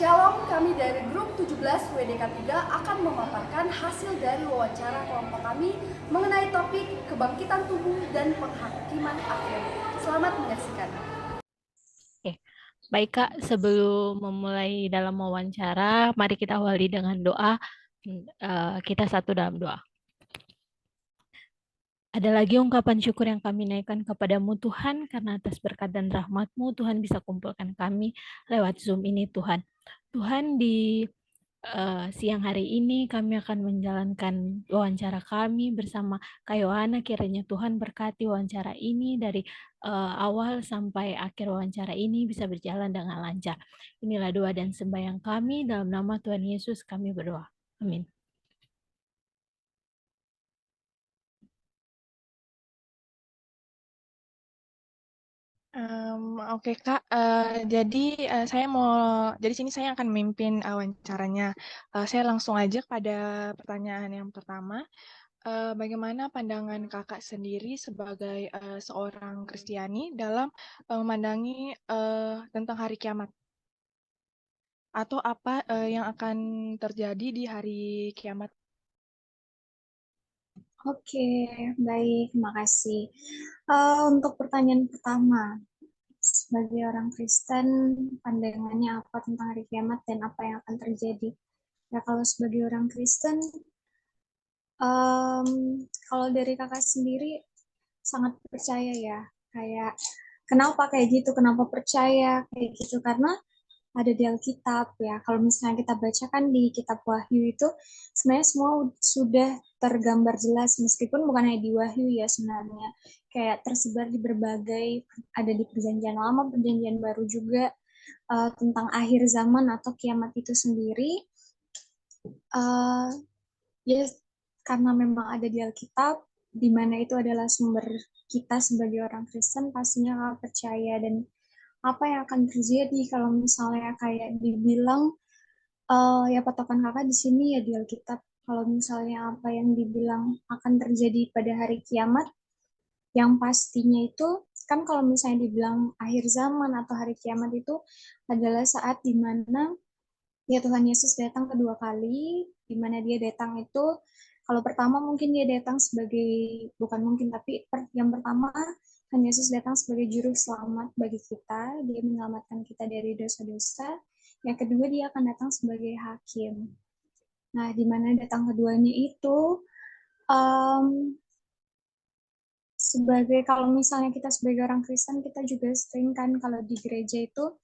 Shalom, kami dari grup 17 WDK 3 akan memaparkan hasil dari wawancara kelompok kami mengenai topik kebangkitan tubuh dan penghakiman akhir. Selamat menyaksikan. Oke, baik Kak, sebelum memulai dalam wawancara, mari kita awali dengan doa. Kita satu dalam doa. Ada lagi ungkapan syukur yang kami naikkan kepadamu Tuhan, karena atas berkat dan rahmat-Mu Tuhan bisa kumpulkan kami lewat Zoom ini Tuhan. Tuhan, di siang hari ini kami akan menjalankan wawancara kami bersama Kak Yohana. Kiranya Tuhan berkati wawancara ini dari awal sampai akhir wawancara ini bisa berjalan dengan lancar. Inilah doa dan sembahyang kami, dalam nama Tuhan Yesus kami berdoa. Amin. Oke Kak, jadi sini saya akan memimpin wawancaranya. Saya langsung aja pada pertanyaan yang pertama. Bagaimana pandangan Kakak sendiri sebagai seorang Kristiani dalam memandangi tentang hari kiamat? Atau apa yang akan terjadi di hari kiamat? Oke, baik, terima kasih. Untuk pertanyaan pertama, sebagai orang Kristen, pandangannya apa tentang hari kiamat dan apa yang akan terjadi? Ya, kalau sebagai orang Kristen, kalau dari kakak sendiri sangat percaya ya, kayak kenapa kayak gitu, kenapa percaya kayak gitu, karena ada di Alkitab ya. Kalau misalnya kita baca kan di kitab Wahyu itu sebenarnya semua sudah tergambar jelas, meskipun bukan hanya di Wahyu ya, sebenarnya kayak tersebar di berbagai, ada di perjanjian lama, perjanjian baru juga, tentang akhir zaman atau kiamat itu sendiri. Ya, karena memang ada di Alkitab, di mana itu adalah sumber kita sebagai orang Kristen, pastinya percaya. Dan apa yang akan terjadi kalau misalnya kayak dibilang, ya patokan kakak di sini ya di Alkitab. Kalau misalnya apa yang dibilang akan terjadi pada hari kiamat, yang pastinya itu kan kalau misalnya dibilang akhir zaman atau hari kiamat itu adalah saat dimana ya Tuhan Yesus datang kedua kali, di mana dia datang itu, kalau pertama mungkin dia datang sebagai, bukan mungkin, tapi yang pertama, Tuhan Yesus datang sebagai juru selamat bagi kita, dia menyelamatkan kita dari dosa-dosa. Yang kedua, dia akan datang sebagai hakim. Nah, di mana datang keduanya itu, sebagai, kalau misalnya kita sebagai orang Kristen, kita juga sering kan kalau di gereja itu,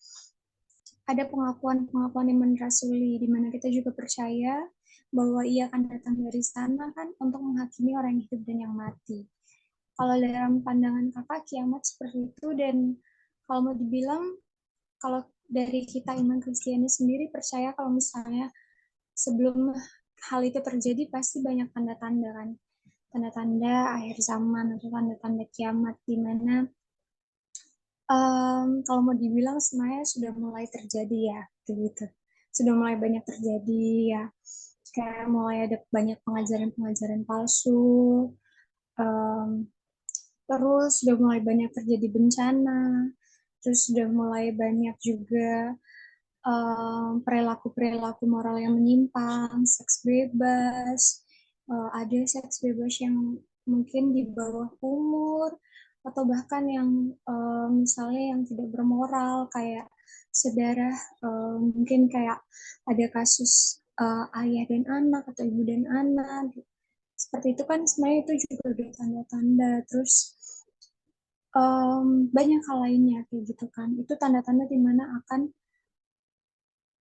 ada pengakuan-pengakuan iman rasuli, di mana kita juga percaya bahwa ia akan datang dari sana kan untuk menghakimi orang yang hidup dan yang mati. Kalau dalam pandangan kakak, kiamat seperti itu, dan kalau mau dibilang, kalau dari kita iman Kristiani sendiri percaya kalau misalnya sebelum hal itu terjadi pasti banyak tanda-tanda kan, tanda-tanda akhir zaman atau tanda-tanda kiamat, di mana kalau mau dibilang sebenarnya sudah mulai terjadi ya, gitu. Sudah mulai banyak terjadi ya, kayak mulai ada banyak pengajaran-pengajaran palsu, terus sudah mulai banyak terjadi bencana, terus sudah mulai banyak juga perilaku-perilaku moral yang menyimpang, seks bebas, ada seks bebas yang mungkin di bawah umur, atau bahkan yang misalnya yang tidak bermoral, kayak saudara, mungkin kayak ada kasus ayah dan anak atau ibu dan anak, seperti itu kan sebenarnya itu juga udah tanda-tanda. Terus banyak hal lainnya kayak gitu kan, itu tanda-tanda di mana akan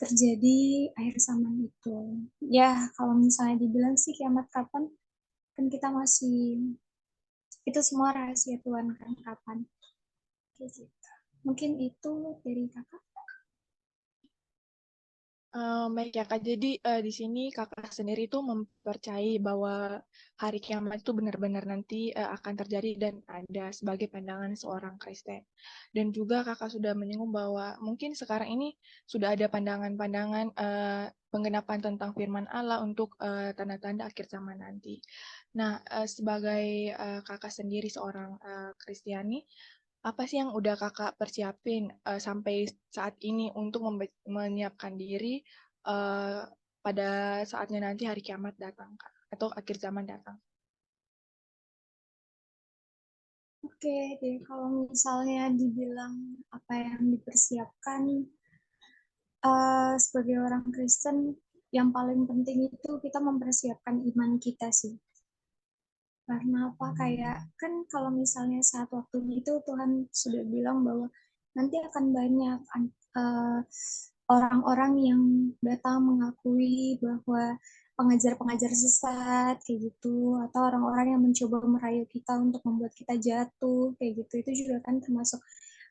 terjadi akhir zaman itu. Ya, kalau misalnya dibilang sih kiamat kapan, kan kita masih, itu semua rahasia Tuhan kan, kapan. Kayak gitu. Mungkin itu dari kakak. Baik ya Kak, jadi di sini Kakak sendiri itu mempercayai bahwa hari kiamat itu benar-benar nanti akan terjadi dan ada sebagai pandangan seorang Kristen. Dan juga Kakak sudah menyinggung bahwa mungkin sekarang ini sudah ada pandangan-pandangan penggenapan tentang firman Allah untuk tanda-tanda akhir zaman nanti. Nah, sebagai Kakak sendiri seorang Kristiani, apa sih yang udah kakak persiapin sampai saat ini untuk menyiapkan diri pada saatnya nanti hari kiamat datang, Kak, atau akhir zaman datang? Oke deh, kalau misalnya dibilang apa yang dipersiapkan sebagai orang Kristen, yang paling penting itu kita mempersiapkan iman kita sih. Karena apa? Kayak kan kalau misalnya saat waktu itu Tuhan sudah bilang bahwa nanti akan banyak uh, orang-orang yang datang mengakui bahwa pengajar-pengajar sesat kayak gitu, atau orang-orang yang mencoba merayu kita untuk membuat kita jatuh kayak gitu, itu juga kan termasuk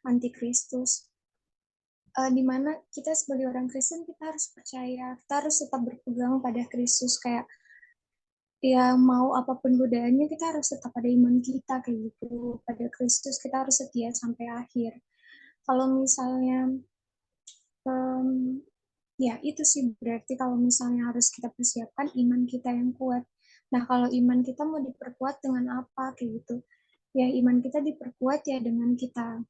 antikristus. Di mana kita sebagai orang Kristen kita harus percaya, kita harus tetap berpegang pada Kristus, kayak ya mau apapun godaannya kita harus tetap pada iman kita kayak gitu, pada Kristus kita harus setia sampai akhir. Kalau misalnya um, ya itu sih berarti kalau misalnya harus kita persiapkan iman kita yang kuat. Nah kalau iman kita mau diperkuat dengan apa kayak gitu, ya iman kita diperkuat ya dengan kita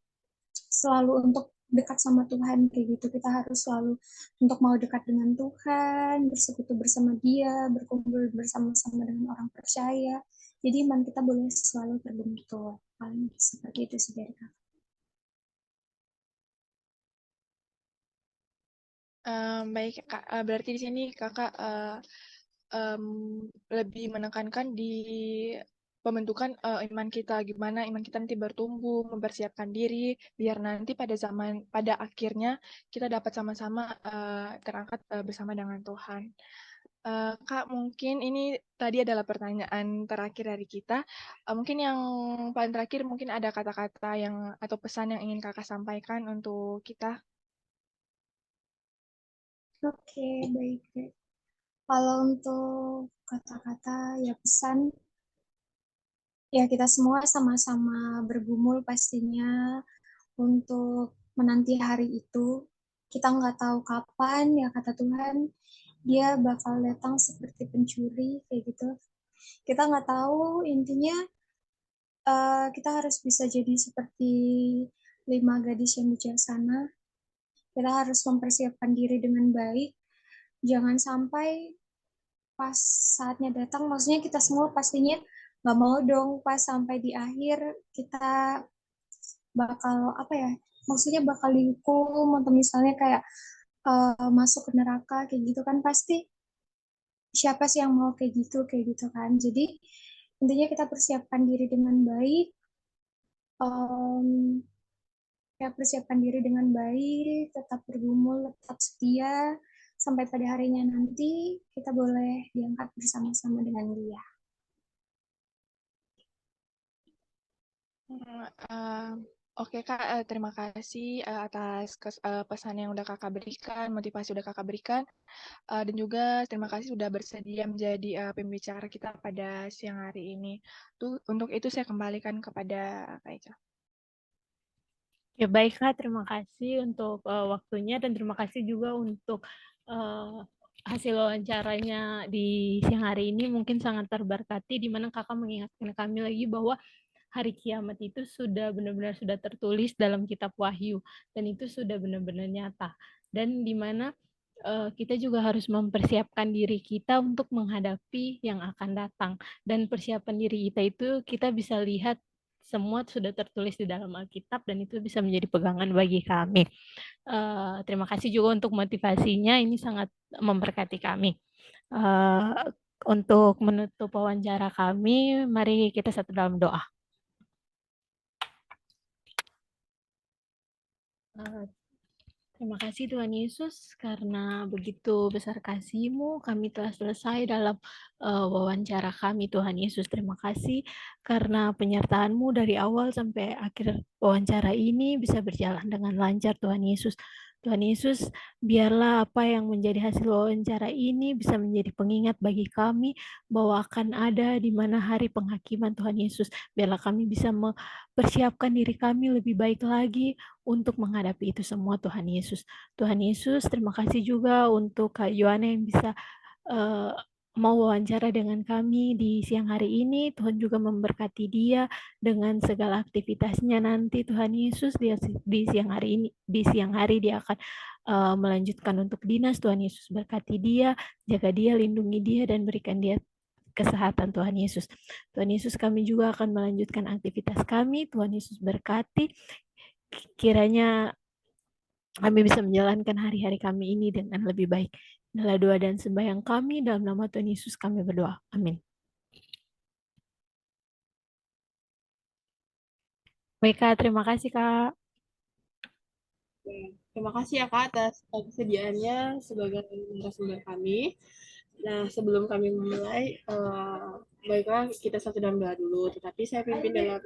selalu untuk dekat sama Tuhan kayak gitu. Kita harus selalu untuk mau dekat dengan Tuhan, bersekutu bersama Dia, berkumpul bersama-sama dengan orang percaya. Jadi iman kita boleh selalu terbentuk. Paling seperti itu sih dari Kak. Baik, Kak. Berarti di sini kakak lebih menekankan di pembentukan iman kita, gimana iman kita nanti bertumbuh, mempersiapkan diri, biar nanti pada akhirnya kita dapat sama-sama terangkat bersama dengan Tuhan. Kak, mungkin ini tadi adalah pertanyaan terakhir dari kita. Mungkin yang paling terakhir mungkin ada kata-kata yang atau pesan yang ingin kakak sampaikan untuk kita. Oke, baik. Kalau untuk kata-kata ya pesan, ya kita semua sama-sama bergumul pastinya untuk menanti hari itu. Kita nggak tahu kapan, ya kata Tuhan, dia bakal datang seperti pencuri, kayak gitu. Kita nggak tahu, intinya kita harus bisa jadi seperti 5 gadis yang bijaksana. Kita harus mempersiapkan diri dengan baik. Jangan sampai pas saatnya datang, maksudnya kita semua pastinya nggak mau dong pas sampai di akhir kita bakal apa ya, maksudnya bakal dihukum atau misalnya kayak masuk ke neraka kayak gitu kan, pasti siapa sih yang mau kayak gitu kan. Jadi intinya kita persiapkan diri dengan baik, um, ya persiapkan diri dengan baik, tetap bergumul, tetap setia sampai pada harinya nanti kita boleh diangkat bersama-sama dengan dia. Oke Kak, terima kasih atas pesan yang udah kakak berikan, motivasi udah kakak berikan, dan juga terima kasih sudah bersedia menjadi pembicara kita pada siang hari ini. Untuk itu saya kembalikan kepada Kak Eka. Ya baik Kak, terima kasih untuk waktunya dan terima kasih juga untuk hasil wawancaranya di siang hari ini mungkin sangat terberkati, di mana Kakak mengingatkan kami lagi bahwa hari kiamat itu sudah benar-benar sudah tertulis dalam kitab Wahyu dan itu sudah benar-benar nyata, dan di mana kita juga harus mempersiapkan diri kita untuk menghadapi yang akan datang, dan persiapan diri kita itu kita bisa lihat semua sudah tertulis di dalam Alkitab dan itu bisa menjadi pegangan bagi kami. Terima kasih juga untuk motivasinya, ini sangat memberkati kami. Untuk menutup wawancara kami, mari kita satu dalam doa. Terima kasih Tuhan Yesus, karena begitu besar kasih-Mu, kami telah selesai dalam wawancara kami Tuhan Yesus. Terima kasih karena penyertaan-Mu dari awal sampai akhir wawancara ini bisa berjalan dengan lancar Tuhan Yesus. Tuhan Yesus, biarlah apa yang menjadi hasil wawancara ini bisa menjadi pengingat bagi kami bahwa akan ada di mana hari penghakiman Tuhan Yesus. Biarlah kami bisa mempersiapkan diri kami lebih baik lagi untuk menghadapi itu semua Tuhan Yesus. Tuhan Yesus, terima kasih juga untuk Kak Yohana yang bisa uh, mau wawancara dengan kami di siang hari ini. Tuhan juga memberkati dia dengan segala aktivitasnya nanti. Tuhan Yesus dia di siang hari ini, di siang hari dia akan melanjutkan untuk dinas. Tuhan Yesus berkati dia, jaga dia, lindungi dia, dan berikan dia kesehatan. Tuhan Yesus. Tuhan Yesus, kami juga akan melanjutkan aktivitas kami. Tuhan Yesus berkati. Kiranya kami bisa menjalankan hari-hari kami ini dengan lebih baik. Inilah doa dan sembahyang kami, dalam nama Tuhan Yesus kami berdoa. Amin. Baik, Kak. Terima kasih, Kak. Terima kasih ya Kak atas kesediaannya sebagai narasumber kami. Nah, sebelum kami memulai, baiklah kita satu dalam doa dulu. Tetapi saya pimpin dalam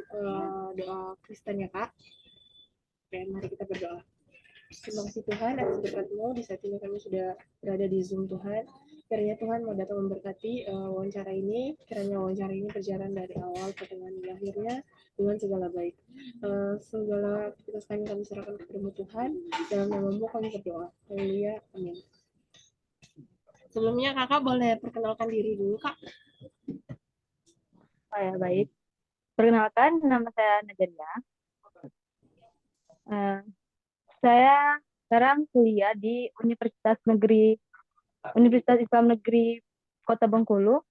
doa Kristen ya Kak. Oke, mari kita berdoa. Terima kasih Tuhan atas berkat-Mu. Di saat ini kami sudah berada di Zoom Tuhan. Kiranya Tuhan mau datang memberkati wawancara ini. Kiranya wawancara ini berjalan dari awal pertengahan hingga akhirnya dengan segala baik. Segala aktivitas kami serahkan kepada Tuhan. Dalam nama-Mu kami berdoa. Haleluya. Amin. Sebelumnya Kakak boleh perkenalkan diri dulu Kak. Oh ya, baik. Perkenalkan, nama saya Najaria. Saya sekarang kuliah di Universitas Islam Negeri Kota Bengkulu.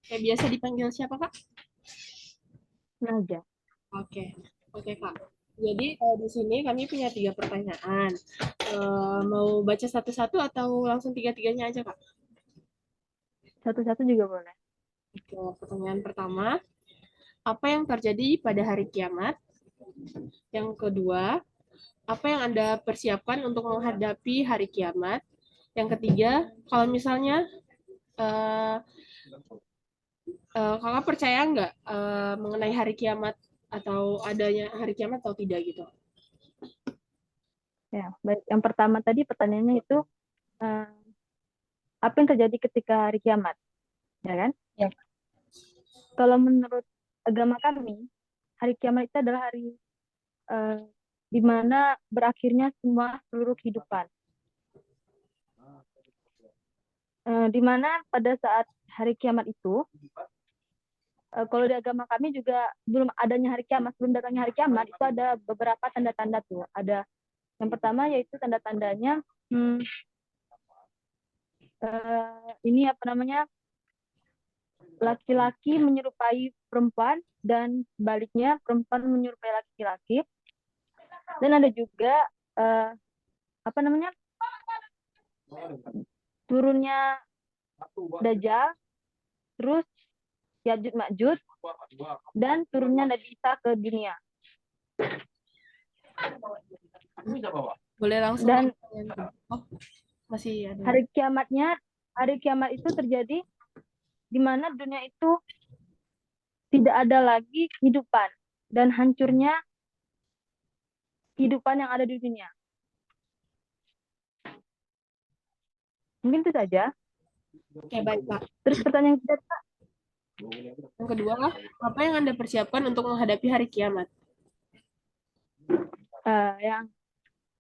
Kayak biasa dipanggil siapa Kak? Naja. Oke, Kak. Jadi di sini kami punya 3 pertanyaan. Mau baca satu-satu atau langsung tiga-tiganya aja Kak? Satu-satu juga boleh. Oke, pertanyaan pertama, apa yang terjadi pada hari kiamat? Yang kedua, apa yang Anda persiapkan untuk menghadapi hari kiamat? Yang ketiga, kalau misalnya Kakak percaya nggak mengenai hari kiamat atau adanya hari kiamat atau tidak gitu? Ya, baik. Yang pertama tadi pertanyaannya itu apa yang terjadi ketika hari kiamat, ya kan? Ya. Kalau menurut agama kami, hari kiamat itu adalah hari di mana berakhirnya seluruh kehidupan. Di mana pada saat hari kiamat itu, kalau di agama kami juga belum adanya hari kiamat, sebelum datangnya hari kiamat itu ada beberapa tanda-tanda tuh. Ada yang pertama yaitu tanda-tandanya ini apa namanya, laki-laki menyerupai perempuan dan sebaliknya perempuan menyerupai laki-laki. Dan ada juga apa namanya, turunnya Dajjal, terus Ya'juj Ma'juj, dan turunnya Nabi Isa ke dunia. Boleh langsung. Dan masih ada. hari kiamat itu terjadi di mana dunia itu tidak ada lagi kehidupan dan hancurnya kehidupan yang ada di dunia. Mungkin itu saja. Oke, baik Pak. Terus pertanyaan kedua, Pak. Yang kedua, apa yang Anda persiapkan untuk menghadapi hari kiamat?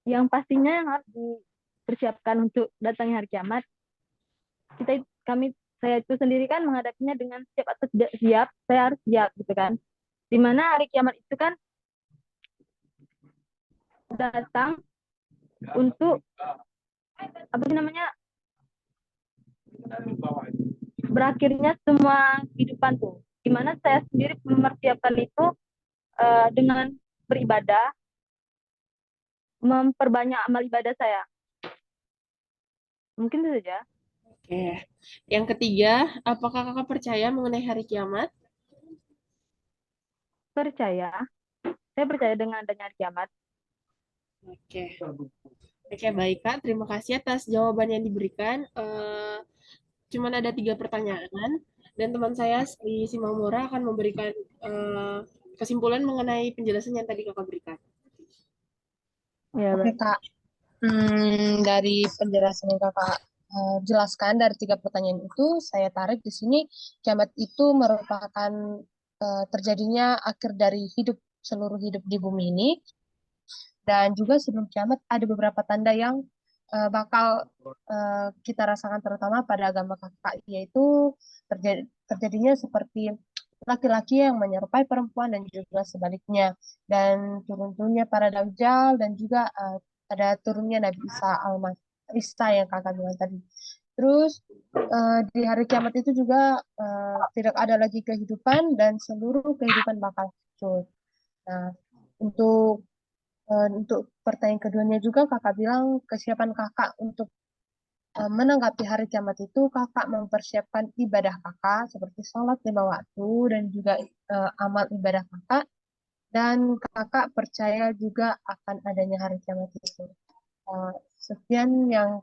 Yang pastinya yang harus dipersiapkan untuk datangnya hari kiamat, saya itu sendiri kan menghadapinya dengan siap atau tidak siap. Saya harus siap gitu kan. Dimana hari kiamat itu kan datang untuk apa sih namanya, berakhirnya semua kehidupan tuh. Dimana saya sendiri mempersiapkan itu dengan beribadah, memperbanyak amal ibadah saya. Mungkin itu saja. Oke. Yang ketiga, apakah Kakak percaya mengenai hari kiamat? Percaya. Saya percaya dengan adanya hari kiamat. Oke. Oke, baik Kak. Terima kasih atas jawaban yang diberikan. Cuman ada 3 pertanyaan, dan teman saya di Simamura akan memberikan kesimpulan mengenai penjelasan yang tadi Kakak berikan. Ya, Oke Kak, dari penjelasan yang Kakak jelaskan dari 3 pertanyaan itu, saya tarik di sini kiamat itu merupakan terjadinya akhir dari seluruh hidup di bumi ini. Dan juga sebelum kiamat ada beberapa tanda yang bakal kita rasakan terutama pada agama kakak, yaitu terjadinya seperti laki-laki yang menyerupai perempuan dan juga sebaliknya, dan turun-turunnya para dajjal dan juga ada turunnya Nabi Isa yang kakak bilang tadi. Terus di hari kiamat itu juga tidak ada lagi kehidupan dan seluruh kehidupan bakal hancur. Nah, untuk pertanyaan keduanya juga kakak bilang kesiapan kakak untuk menanggapi hari kiamat itu kakak mempersiapkan ibadah kakak seperti sholat 5 waktu dan juga amal ibadah kakak, dan kakak percaya juga akan adanya hari kiamat itu. Sekian yang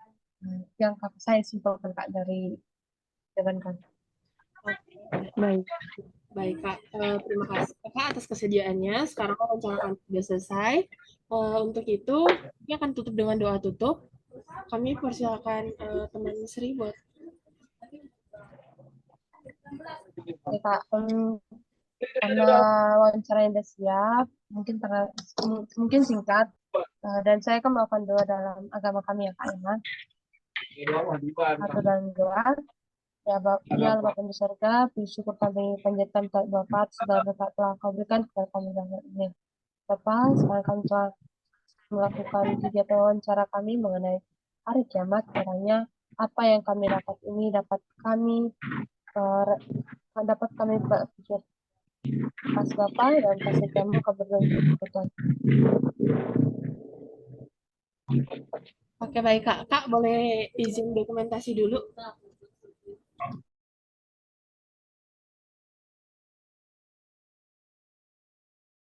kakak saya simpulkan kak dari jawaban kakak. Baik. Baik Kak, terima kasih Kak atas kesediaannya. Sekarang wawancara kami sudah selesai. Untuk itu, kami akan tutup dengan doa tutup. Kami persilakan teman Sri buat. Oke kak, karena wawancara yang sudah siap, mungkin singkat, dan saya akan melakukan doa dalam agama kami ya kak ya. Atau dalam doa, ya Bapa di surga, bersyukur kami panjatkan kepada Bapa segala berkat telah kau berikan kepada kami dalam ini. Bapa, sekarang kami telah melakukan kegiatan wawancara kami mengenai hari kiamat, kiranya apa yang kami dapat ini dapat kami berpikir. Pas Bapak dan kasih kamu keberuntungan. Oke baik Kak, boleh izin dokumentasi dulu?